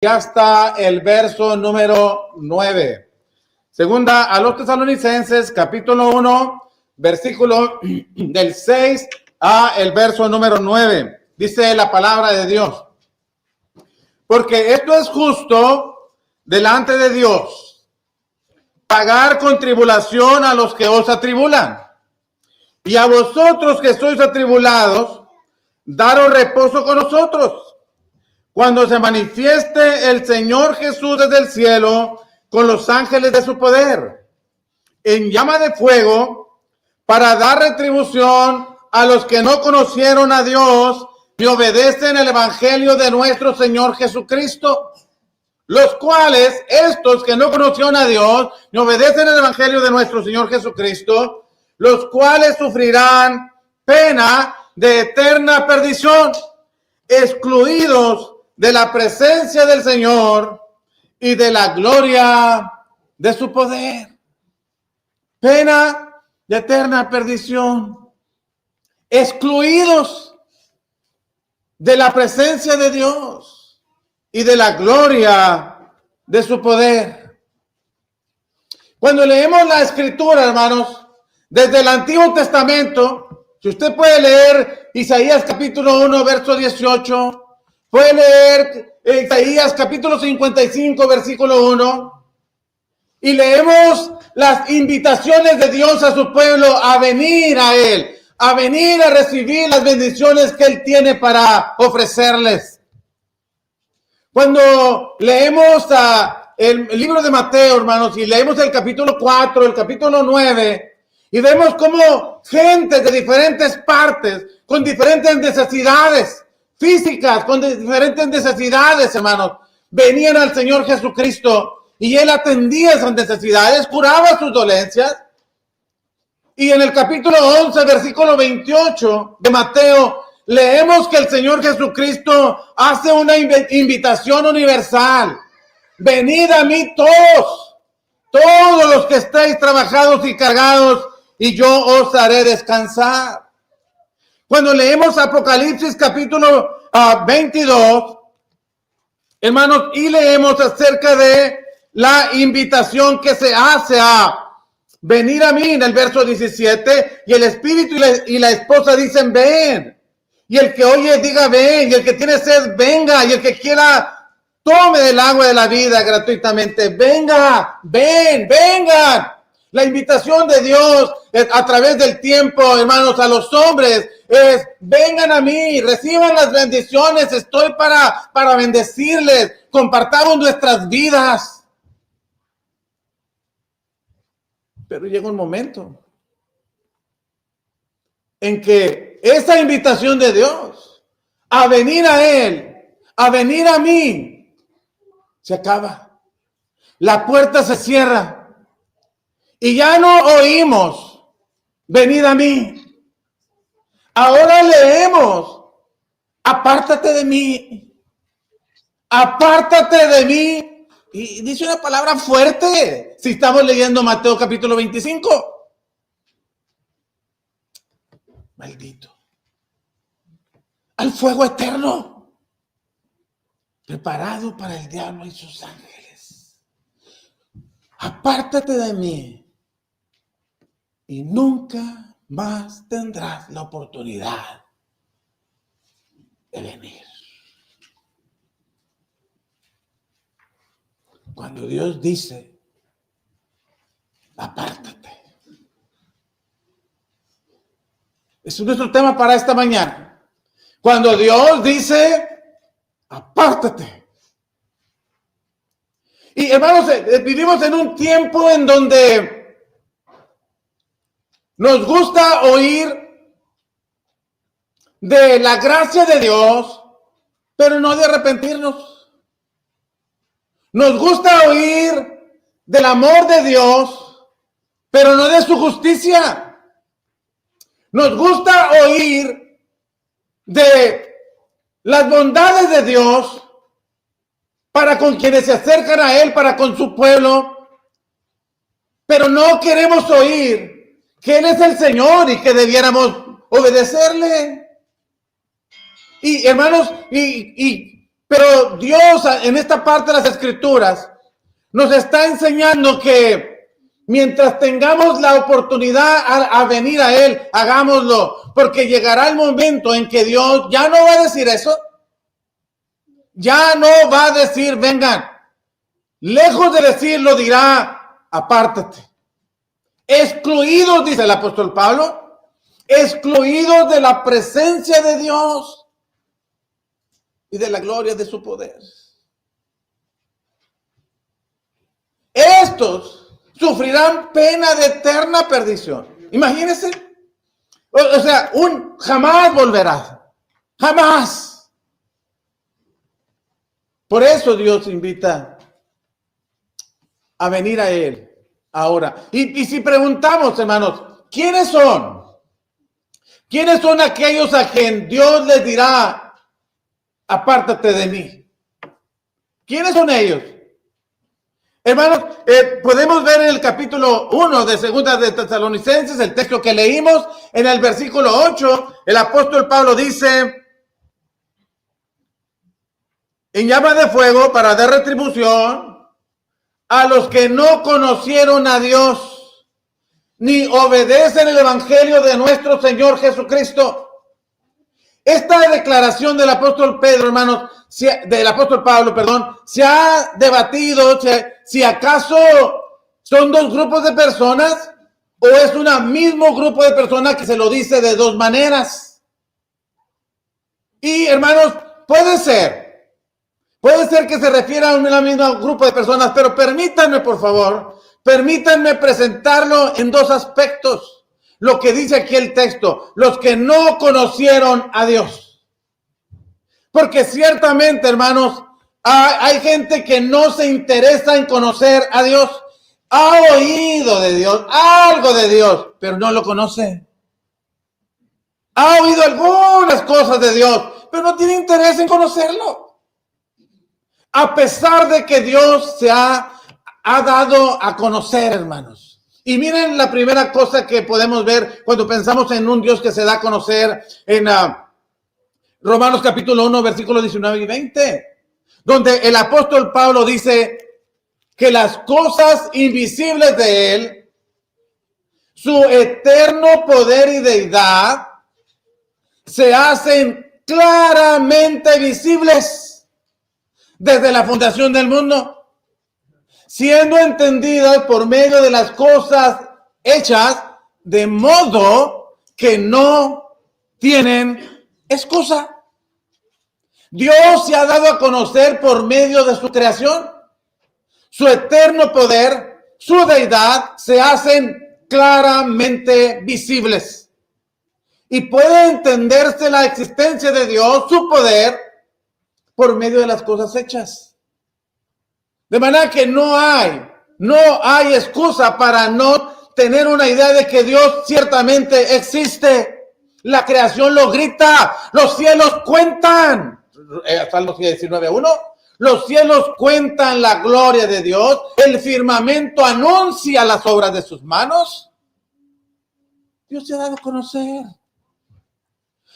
Ya está el verso número 9. Segunda a los Tesalonicenses, capítulo 1, versículo del 6 a el verso número 9. Dice la palabra de Dios. Porque esto es justo delante de Dios, pagar con tribulación a los que os atribulan. Y a vosotros que sois atribulados, daros reposo con nosotros, cuando se manifieste el Señor Jesús desde el cielo con los ángeles de su poder, en llama de fuego, para dar retribución a los que no conocieron a Dios y obedecen el evangelio de nuestro Señor Jesucristo. Los cuales, estos que no conocieron a Dios y obedecen el evangelio de nuestro Señor Jesucristo, los cuales sufrirán pena de eterna perdición, excluidos de la presencia del Señor y de la gloria de su poder. Pena de eterna perdición, excluidos de la presencia de Dios y de la gloria de su poder. Cuando leemos la Escritura, hermanos, desde el Antiguo Testamento, si usted puede leer Isaías capítulo 1, verso 18, puede leer Isaías capítulo 55, versículo 1, y leemos las invitaciones de Dios a su pueblo a venir a Él, a venir a recibir las bendiciones que Él tiene para ofrecerles. Cuando leemos el libro de Mateo, hermanos, y leemos el capítulo 4, el capítulo 9, y vemos cómo gente de diferentes partes, con diferentes necesidades físicas, con diferentes necesidades, hermanos, venían al Señor Jesucristo y Él atendía esas necesidades, curaba sus dolencias. Y en el capítulo 11, versículo 28 de Mateo, leemos que el Señor Jesucristo hace una invitación universal. Venid a mí todos los que estáis trabajados y cargados, y yo os haré descansar. Cuando leemos Apocalipsis capítulo 22, hermanos, y leemos acerca de la invitación que se hace a venir a mí en el verso 17, y el Espíritu y la esposa dicen, ven. Y el que oye diga, ven. Y el que tiene sed, venga. Y el que quiera, tome del agua de la vida gratuitamente. Venga, vengan. La invitación de Dios a través del tiempo, hermanos, a los hombres es, vengan a mí, reciban las bendiciones, estoy para bendecirles, compartamos nuestras vidas. Pero llega un momento en que esa invitación de Dios a venir a Él, a venir a mí, se acaba. La puerta se cierra. Y ya no oímos, venid a mí. Ahora leemos, apártate de mí. Apártate de mí. Y dice una palabra fuerte si estamos leyendo Mateo capítulo 25. Maldito. Al fuego eterno, preparado para el diablo y sus ángeles. Apártate de mí. Y nunca más tendrás la oportunidad de venir. Cuando Dios dice, apártate. Es nuestro tema para esta mañana. Cuando Dios dice, apártate. Y hermanos, vivimos en un tiempo en donde nos gusta oír de la gracia de Dios, pero no de arrepentirnos. Nos gusta oír del amor de Dios, pero no de su justicia. Nos gusta oír de las bondades de Dios para con quienes se acercan a Él, para con su pueblo, pero no queremos oír que Él es el Señor y que debiéramos obedecerle. Y hermanos, y Pero Dios en esta parte de las Escrituras nos está enseñando que mientras tengamos la oportunidad a venir a Él, hagámoslo, porque llegará el momento en que Dios ya no va a decir eso, ya no va a decir, vengan, lejos de decirlo dirá, apártate. Excluidos, dice el apóstol Pablo, excluidos de la presencia de Dios y de la gloria de su poder. Estos sufrirán pena de eterna perdición. Imagínense. O sea, jamás volverá. Jamás. Por eso Dios invita a venir a Él ahora. Y si preguntamos, hermanos, ¿quiénes son? ¿Quiénes son aquellos a quien Dios les dirá, apártate de mí? ¿Quiénes son ellos? Hermanos, podemos ver en el capítulo 1 de Segunda de Tesalonicenses, el texto que leímos, en el versículo 8, el apóstol Pablo dice, en llama de fuego para dar retribución a los que no conocieron a Dios, ni obedecen el evangelio de nuestro Señor Jesucristo. Esta declaración del apóstol Pedro, hermanos, del apóstol Pablo, perdón, se ha debatido si acaso son dos grupos de personas o es un mismo grupo de personas que se lo dice de dos maneras. Y, hermanos, puede ser que se refiera a un mismo grupo de personas, pero permítanme, por favor, permítanme presentarlo en dos aspectos. Lo que dice aquí el texto, los que no conocieron a Dios. Porque ciertamente, hermanos, hay gente que no se interesa en conocer a Dios. Ha oído de Dios, algo de Dios, pero no lo conoce. Ha oído algunas cosas de Dios, pero no tiene interés en conocerlo. A pesar de que Dios se ha dado a conocer, hermanos. Y miren la primera cosa que podemos ver cuando pensamos en un Dios que se da a conocer en Romanos capítulo 1, versículos 19 y 20, donde el apóstol Pablo dice que las cosas invisibles de Él, su eterno poder y deidad, se hacen claramente visibles desde la fundación del mundo, siendo entendidas por medio de las cosas hechas, de modo que no tienen excusa. Dios se ha dado a conocer por medio de su creación. Su eterno poder, su deidad, se hacen claramente visibles. Y puede entenderse la existencia de Dios, su poder, por medio de las cosas hechas. De manera que no hay excusa para no tener una idea de que Dios ciertamente existe. La creación lo grita, los cielos cuentan. Salmo 19:1. Los cielos cuentan la gloria de Dios, el firmamento anuncia las obras de sus manos. Dios se ha dado a conocer.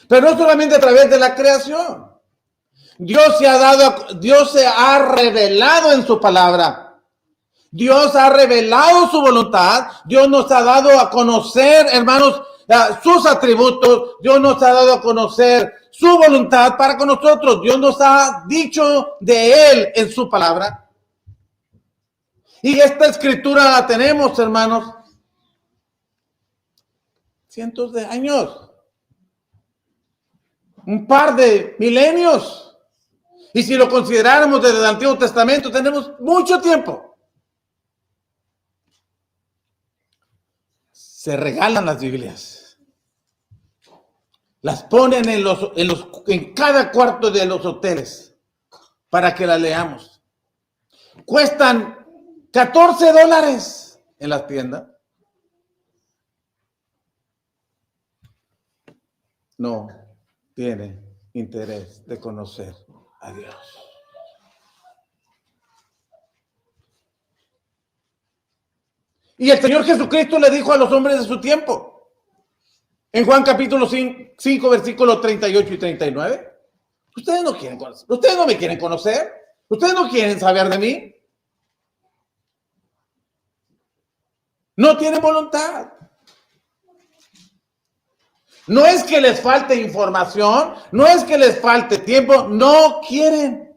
Pero no solamente a través de la creación. Dios se ha revelado en su palabra. Dios ha revelado su voluntad. Dios nos ha dado a conocer, hermanos, sus atributos. Dios nos ha dado a conocer su voluntad para con nosotros. Dios nos ha dicho de Él en su palabra. Y esta escritura la tenemos, hermanos, cientos de años. Un par de milenios. Y si lo consideráramos desde el Antiguo Testamento, tenemos mucho tiempo. Se regalan las Biblias. Las ponen en cada cuarto de los hoteles para que las leamos. Cuestan $14 en las tiendas. No tiene interés de conocer a Dios. Y el Señor Jesucristo le dijo a los hombres de su tiempo, en Juan capítulo 5, versículos 38 y 39, Ustedes no quieren conocer. Ustedes no me quieren conocer. Ustedes no quieren saber de mí. No tienen voluntad. No es que les falte información, no es que les falte tiempo, no quieren.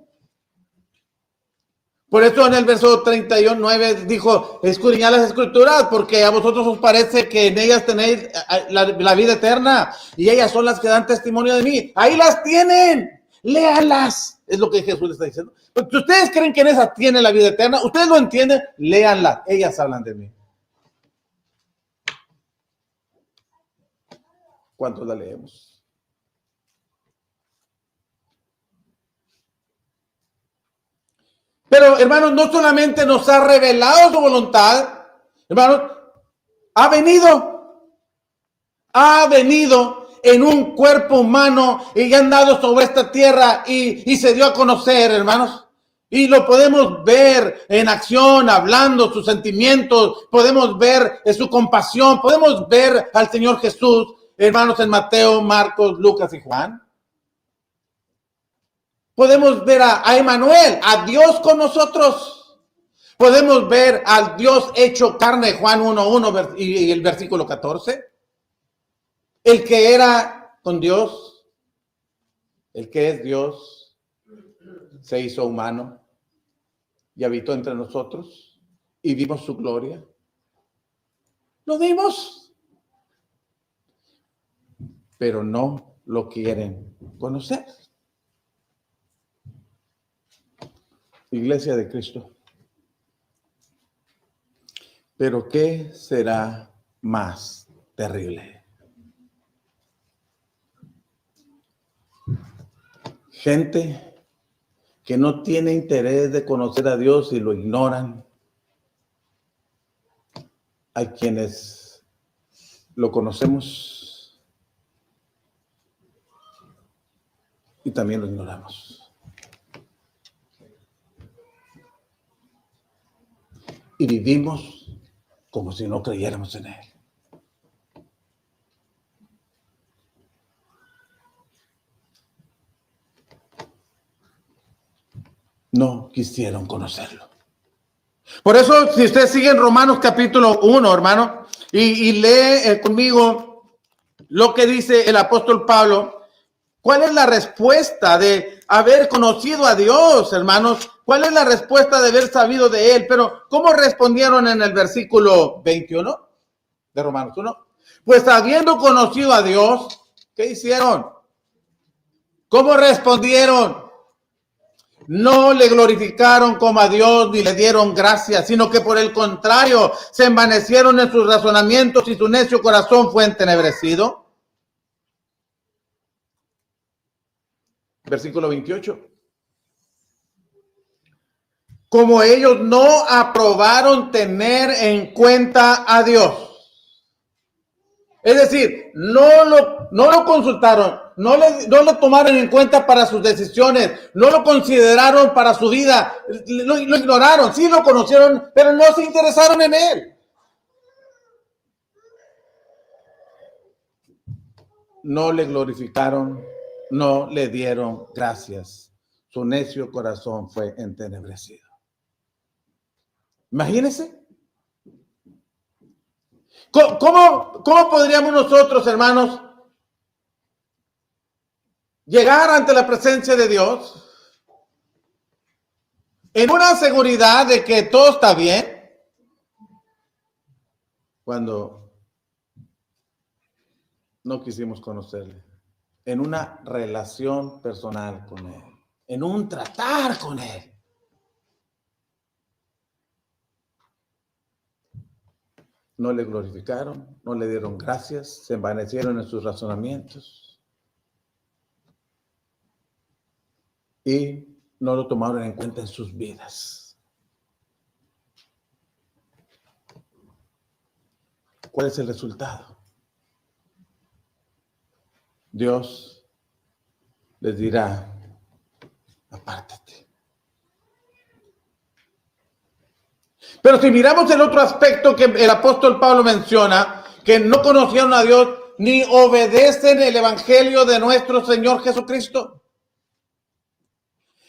Por eso en el verso 39 dijo, escudriñad las escrituras, porque a vosotros os parece que en ellas tenéis la vida eterna, y ellas son las que dan testimonio de mí. Ahí las tienen, léanlas, es lo que Jesús les está diciendo. Si ustedes creen que en esas tienen la vida eterna, ustedes lo entienden, léanlas, ellas hablan de mí. ¿Cuántos la leemos? Pero, hermanos, no solamente nos ha revelado su voluntad, hermanos, ha venido en un cuerpo humano y ha andado sobre esta tierra y se dio a conocer, hermanos. Y lo podemos ver en acción, hablando sus sentimientos, podemos ver su compasión, podemos ver al Señor Jesús, hermanos, en Mateo, Marcos, Lucas y Juan. Podemos ver a Emmanuel, a Dios con nosotros. Podemos ver al Dios hecho carne, Juan 1:1 y el versículo 14. El que era con Dios, el que es Dios, se hizo humano y habitó entre nosotros y vimos su gloria. Lo vimos, pero no lo quieren conocer. Iglesia de Cristo. Pero ¿qué será más terrible? Gente que no tiene interés de conocer a Dios y lo ignoran. Hay quienes lo conocemos y también lo ignoramos. Y vivimos como si no creyéramos en Él. No quisieron conocerlo. Por eso, si usted sigue en Romanos capítulo 1, hermano, y lee conmigo lo que dice el apóstol Pablo, ¿cuál es la respuesta de haber conocido a Dios, hermanos? ¿Cuál es la respuesta de haber sabido de Él? Pero, ¿cómo respondieron en el versículo 21 de Romanos 1? Pues habiendo conocido a Dios, ¿qué hicieron? ¿Cómo respondieron? No le glorificaron como a Dios ni le dieron gracias, sino que por el contrario, se envanecieron en sus razonamientos y su necio corazón fue entenebrecido. Versículo 28. Como ellos no aprobaron tener en cuenta a Dios. Es decir, no lo consultaron, no lo tomaron en cuenta para sus decisiones, no lo consideraron para su vida, lo ignoraron, sí lo conocieron, pero no se interesaron en Él. No le glorificaron, no le dieron gracias. Su necio corazón fue entenebrecido. Imagínense. ¿Cómo podríamos nosotros, hermanos, llegar ante la presencia de Dios en una seguridad de que todo está bien cuando no quisimos conocerle? En una relación personal con Él, en un tratar con Él. No le glorificaron, no le dieron gracias, se envanecieron en sus razonamientos y no lo tomaron en cuenta en sus vidas. ¿Cuál es el resultado? Dios les dirá, apártate. Pero si miramos el otro aspecto que el apóstol Pablo menciona, que no conocieron a Dios ni obedecen el evangelio de nuestro Señor Jesucristo.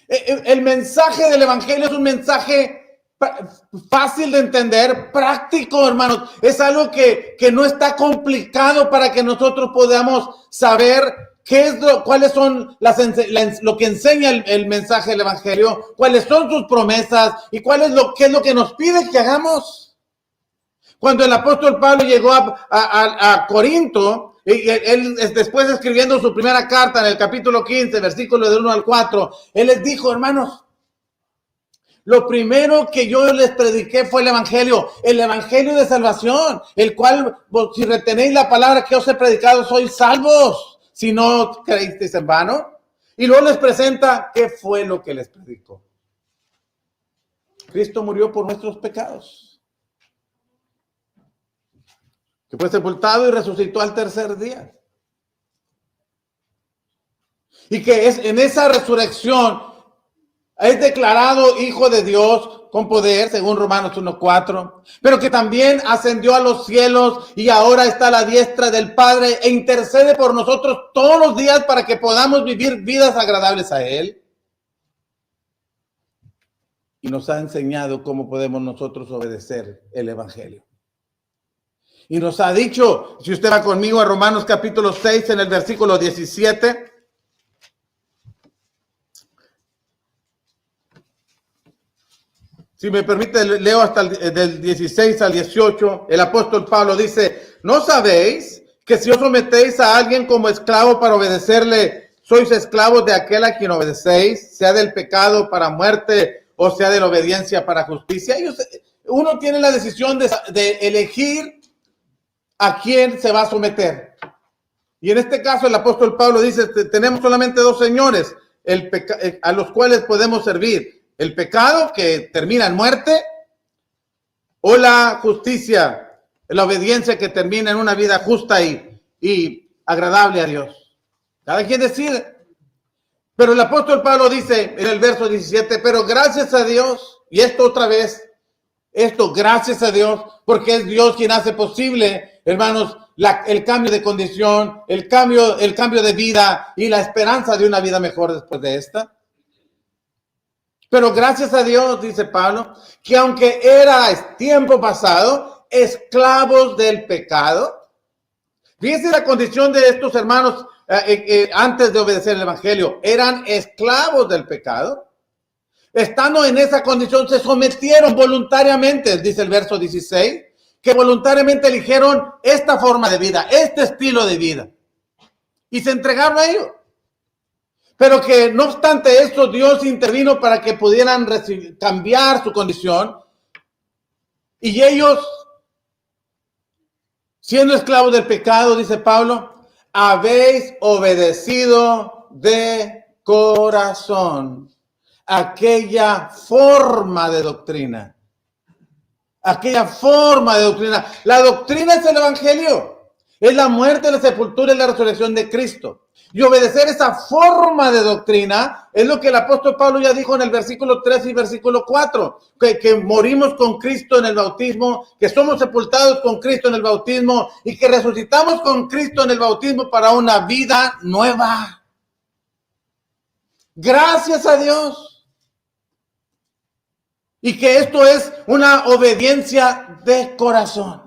El mensaje del evangelio es un mensaje fácil de entender, práctico, hermanos. Es algo que no está complicado para que nosotros podamos saber cuáles son lo que enseña el mensaje del evangelio, cuáles son sus promesas y qué es lo que nos pide que hagamos. Cuando el apóstol Pablo llegó a Corinto, él después escribiendo su primera carta en el capítulo 15, versículo de 1 al 4, él les dijo, hermanos, lo primero que yo les prediqué fue el evangelio de salvación, el cual, si retenéis la palabra que os he predicado, sois salvos, si no creísteis en vano. Y luego les presenta qué fue lo que les predicó. Cristo murió por nuestros pecados, que fue sepultado y resucitó al tercer día. Y que en esa resurrección es declarado hijo de Dios con poder, según Romanos 1:4, pero que también ascendió a los cielos y ahora está a la diestra del Padre e intercede por nosotros todos los días para que podamos vivir vidas agradables a Él. Y nos ha enseñado cómo podemos nosotros obedecer el evangelio. Y nos ha dicho, si usted va conmigo a Romanos capítulo 6 en el versículo 17, si me permite, leo hasta del 16 al 18. El apóstol Pablo dice, ¿no sabéis que si os sometéis a alguien como esclavo para obedecerle, sois esclavos de aquel a quien obedecéis, sea del pecado para muerte o sea de la obediencia para justicia? Uno tiene la decisión de elegir a quién se va a someter. Y en este caso el apóstol Pablo dice, tenemos solamente dos señores a los cuales podemos servir. El pecado, que termina en muerte, o la justicia, la obediencia, que termina en una vida justa y agradable a Dios. Cada quien decide. Pero el apóstol Pablo dice en el verso 17, pero gracias a Dios, y gracias a Dios, porque es Dios quien hace posible, hermanos, el cambio de condición, el cambio de vida y la esperanza de una vida mejor después de esta. Pero gracias a Dios, dice Pablo, que aunque era tiempo pasado, esclavos del pecado. Fíjense la condición de estos hermanos antes de obedecer el evangelio. Eran esclavos del pecado. Estando en esa condición, se sometieron voluntariamente, dice el verso 16, que voluntariamente eligieron esta forma de vida, este estilo de vida. Y se entregaron a ello. Pero que no obstante esto, Dios intervino para que pudieran cambiar su condición. Y ellos, siendo esclavos del pecado, dice Pablo, habéis obedecido de corazón aquella forma de doctrina. Aquella forma de doctrina. La doctrina es el evangelio. Es la muerte, la sepultura y la resurrección de Cristo. Y obedecer esa forma de doctrina es lo que el apóstol Pablo ya dijo en el versículo 3 y versículo 4, que morimos con Cristo en el bautismo, que somos sepultados con Cristo en el bautismo y que resucitamos con Cristo en el bautismo para una vida nueva. Gracias a Dios. Y que esto es una obediencia de corazón.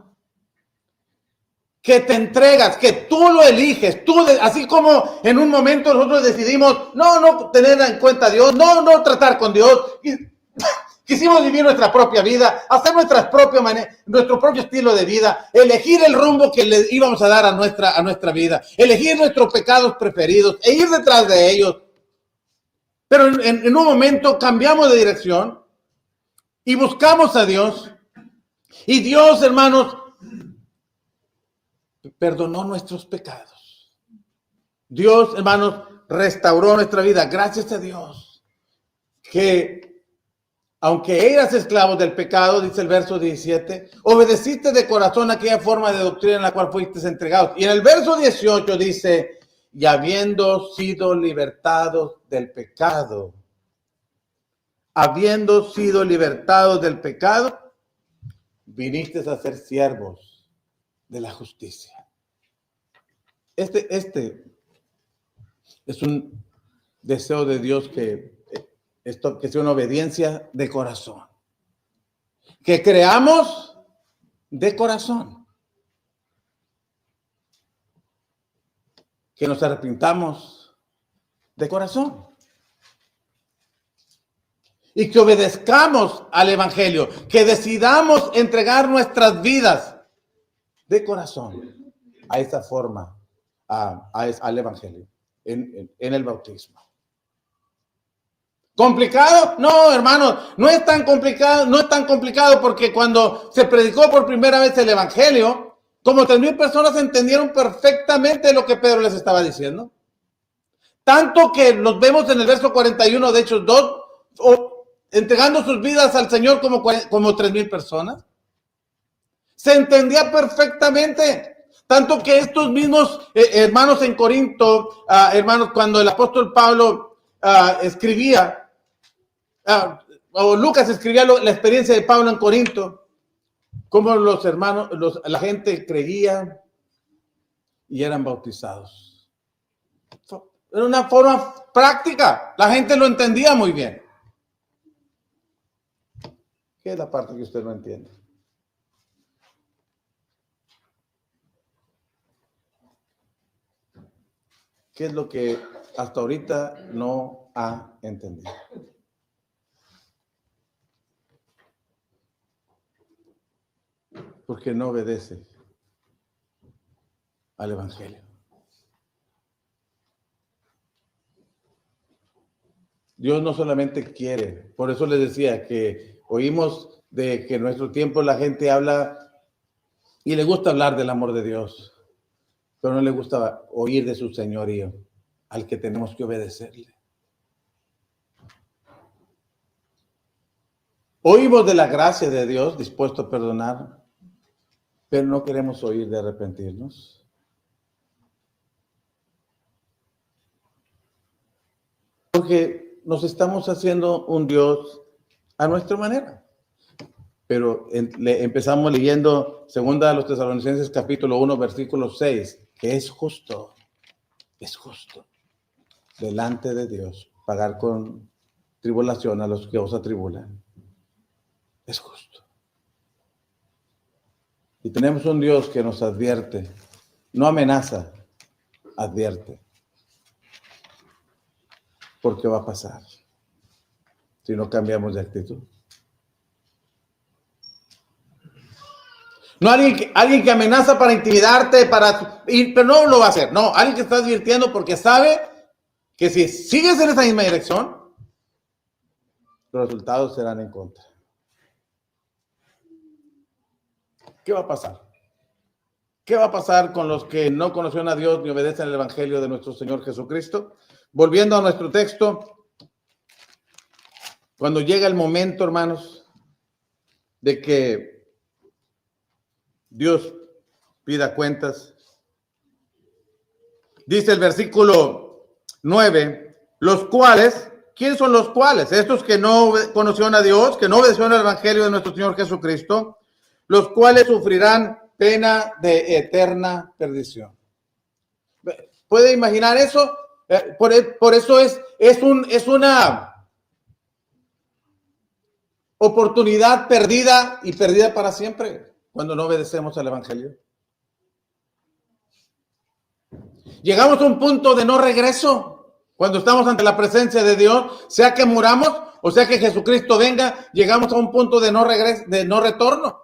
Que te entregas, que tú lo eliges, así como en un momento nosotros decidimos no tener en cuenta a Dios, no tratar con Dios, y quisimos vivir nuestra propia vida, hacer nuestro propio estilo de vida, elegir el rumbo que le íbamos a dar a nuestra vida, elegir nuestros pecados preferidos e ir detrás de ellos. Pero en un momento cambiamos de dirección y buscamos a Dios, y Dios, hermanos, perdonó nuestros pecados. Dios, hermanos, restauró nuestra vida. Gracias a Dios. Que aunque eras esclavos del pecado, dice el verso 17, obedeciste de corazón aquella forma de doctrina en la cual fuiste entregados. Y en el verso 18 dice, y habiendo sido libertados del pecado, viniste a ser siervos de la justicia. Este es un deseo de Dios que Esto que sea una obediencia de corazón. Que creamos de corazón. Que nos arrepintamos de corazón. Y que obedezcamos al Evangelio. Que decidamos entregar nuestras vidas de corazón a esa forma, al Evangelio, en el bautismo. ¿Complicado? No, hermanos, no es tan complicado porque cuando se predicó por primera vez el Evangelio, como 3,000 personas entendieron perfectamente lo que Pedro les estaba diciendo. Tanto que los vemos en el verso 41 de Hechos 2, entregando sus vidas al Señor como 3,000 personas. Se entendía perfectamente. Tanto que estos mismos hermanos en Corinto, hermanos, cuando el apóstol Pablo escribía, o Lucas escribía la experiencia de Pablo en Corinto, cómo los hermanos, la gente creía y eran bautizados. Era una forma práctica, la gente lo entendía muy bien. ¿Qué es la parte que usted no entiende? ¿Qué es lo que hasta ahorita no ha entendido? Porque no obedece al Evangelio. Dios no solamente quiere, por eso les decía que oímos de que en nuestro tiempo la gente habla y le gusta hablar del amor de Dios, pero no le gusta oír de su señorío, al que tenemos que obedecerle. Oímos de la gracia de Dios, dispuesto a perdonar, pero no queremos oír de arrepentirnos. Porque nos estamos haciendo un Dios a nuestra manera. Pero empezamos leyendo 2 Tesalonicenses capítulo 1, versículo 6, que es justo delante de Dios pagar con tribulación a los que os atribulan. Es justo. Y tenemos un Dios que nos advierte, no amenaza, advierte. Porque va a pasar si no cambiamos de actitud. No alguien que amenaza para intimidarte, pero no lo va a hacer. No, alguien que está advirtiendo porque sabe que si sigues en esa misma dirección, los resultados serán en contra. ¿Qué va a pasar? ¿Qué va a pasar con los que no conocieron a Dios ni obedecen el Evangelio de nuestro Señor Jesucristo? Volviendo a nuestro texto, cuando llega el momento, hermanos, de que Dios pida cuentas, dice el versículo 9, los cuales, ¿quiénes son los cuales? Estos que no conocieron a Dios, que no obedecieron el Evangelio de nuestro Señor Jesucristo, los cuales sufrirán pena de eterna perdición. ¿Puede imaginar eso? Por eso es una oportunidad perdida y perdida para siempre cuando no obedecemos al Evangelio. Llegamos a un punto de no regreso cuando estamos ante la presencia de Dios, sea que muramos o sea que Jesucristo venga, llegamos a un punto de no regreso, de no retorno,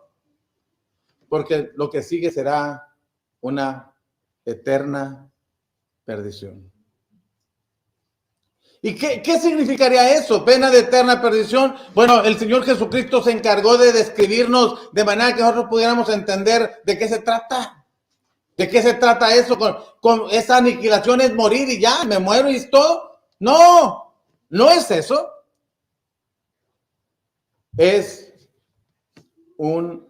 porque lo que sigue será una eterna perdición. ¿Y qué significaría eso? Pena de eterna perdición. Bueno, el Señor Jesucristo se encargó de describirnos de manera que nosotros pudiéramos entender de qué se trata. ¿De qué se trata eso? Con esa aniquilación es morir y ya, me muero y es todo. No, no es eso. Es un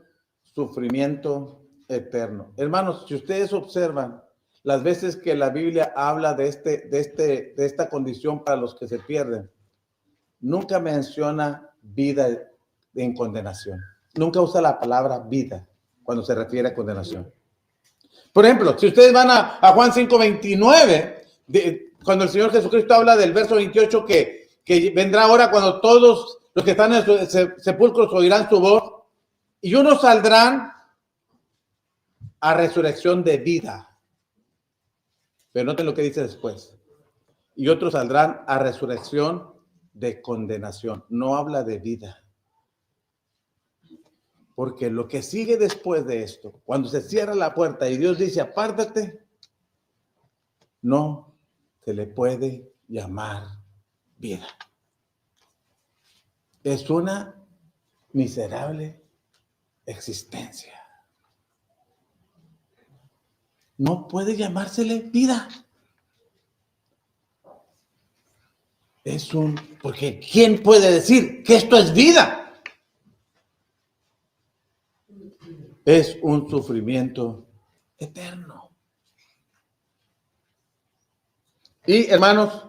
sufrimiento eterno. Hermanos, si ustedes observan las veces que la Biblia habla de esta condición para los que se pierden, nunca menciona vida en condenación. Nunca usa la palabra vida cuando se refiere a condenación. Por ejemplo, si ustedes van a Juan 5:29, cuando el Señor Jesucristo habla del verso 28 que que vendrá ahora cuando todos los que están en los sepulcros oirán su voz, y unos saldrán a resurrección de vida. Pero noten lo que dice después. Y otros saldrán a resurrección de condenación. No habla de vida. Porque lo que sigue después de esto, cuando se cierra la puerta y Dios dice, apártate, no se le puede llamar vida. Es una miserable existencia. No puede llamársele vida. Porque ¿quién puede decir que esto es vida? Es un sufrimiento eterno. Y hermanos,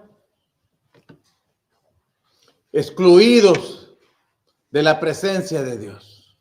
excluidos de la presencia de Dios.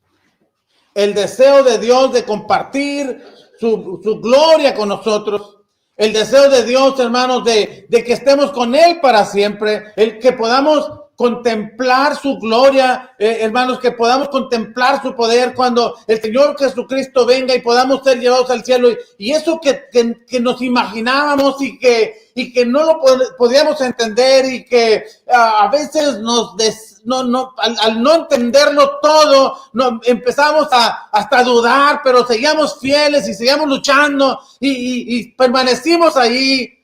El deseo de Dios de compartir su gloria con nosotros. El deseo de Dios, hermanos, de que estemos con Él para siempre. El que podamos contemplar su gloria, hermanos, que podamos contemplar su poder cuando el Señor Jesucristo venga y podamos ser llevados al cielo. Y eso que nos imaginábamos y que no lo podíamos entender y que a veces al no entenderlo todo, empezamos hasta a dudar, pero seguíamos fieles y seguíamos luchando y permanecimos ahí.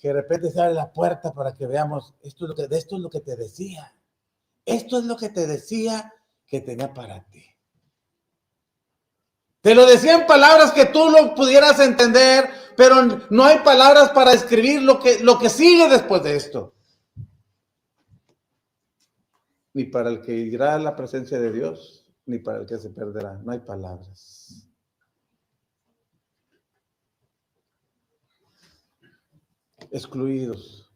Que de repente se abre la puerta para que veamos, esto es lo que te decía. Esto es lo que te decía que tenía para ti. Te lo decía en palabras que tú lo pudieras entender, pero no hay palabras para escribir lo que sigue después de esto. Ni para el que irá a la presencia de Dios, ni para el que se perderá. No hay palabras. Excluidos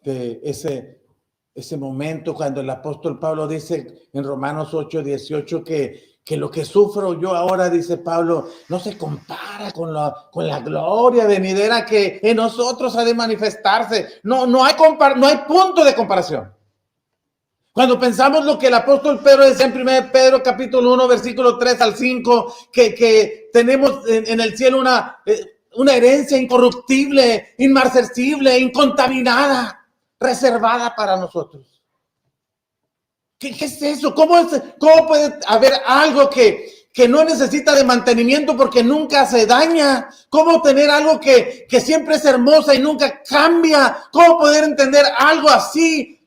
de ese momento cuando el apóstol Pablo dice en Romanos 8:18 que lo que sufro yo ahora, dice Pablo, no se compara con la gloria venidera que en nosotros ha de manifestarse. No hay punto de comparación. Cuando pensamos lo que el apóstol Pedro decía en 1 Pedro capítulo 1 versículo 3 al 5, que tenemos en el cielo una herencia incorruptible, inmarcesible, incontaminada, reservada para nosotros. ¿Qué es eso? ¿Cómo puede haber algo que no necesita de mantenimiento porque nunca se daña? ¿Cómo tener algo que siempre es hermosa y nunca cambia? ¿Cómo poder entender algo así?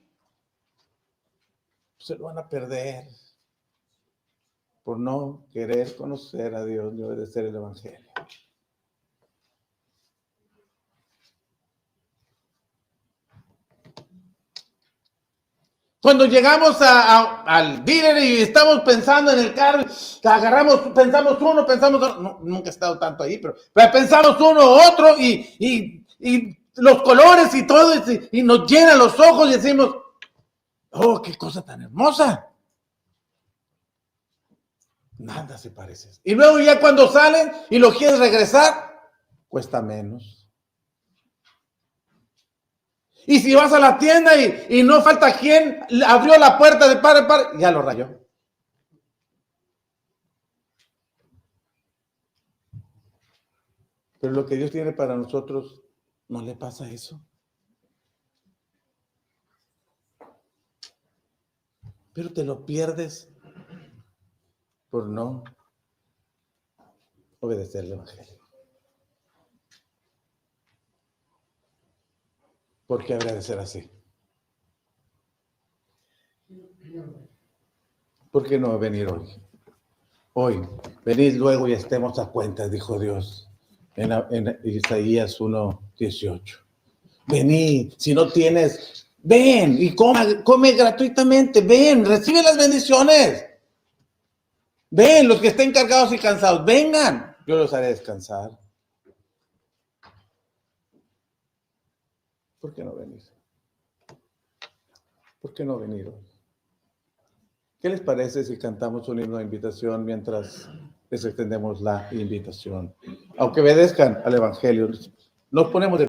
Se lo van a perder por no querer conocer a Dios ni obedecer el evangelio. Cuando llegamos al dealer y estamos pensando en el carro, pensamos uno, no, nunca he estado tanto ahí, pero pensamos uno, otro, y los colores y todo, y nos llenan los ojos y decimos, oh, qué cosa tan hermosa. Nada se parece. Y luego ya cuando salen y lo quieres regresar, cuesta menos. Y si vas a la tienda y no falta quien abrió la puerta de par en par, ya lo rayó. Pero lo que Dios tiene para nosotros, ¿no le pasa eso? Pero te lo pierdes por no obedecer el evangelio. ¿Por qué habría de ser así? ¿Por qué no venir hoy? Hoy, venid luego y estemos a cuentas, dijo Dios en Isaías 1:18. Venid, si no tienes, ven y come gratuitamente, ven, recibe las bendiciones. Ven, los que estén cargados y cansados, vengan, yo los haré descansar. ¿Por qué no venir? ¿Por qué no venir hoy? ¿Qué les parece si cantamos un himno de invitación mientras les extendemos la invitación? Aunque obedezcan al evangelio, nos ponemos de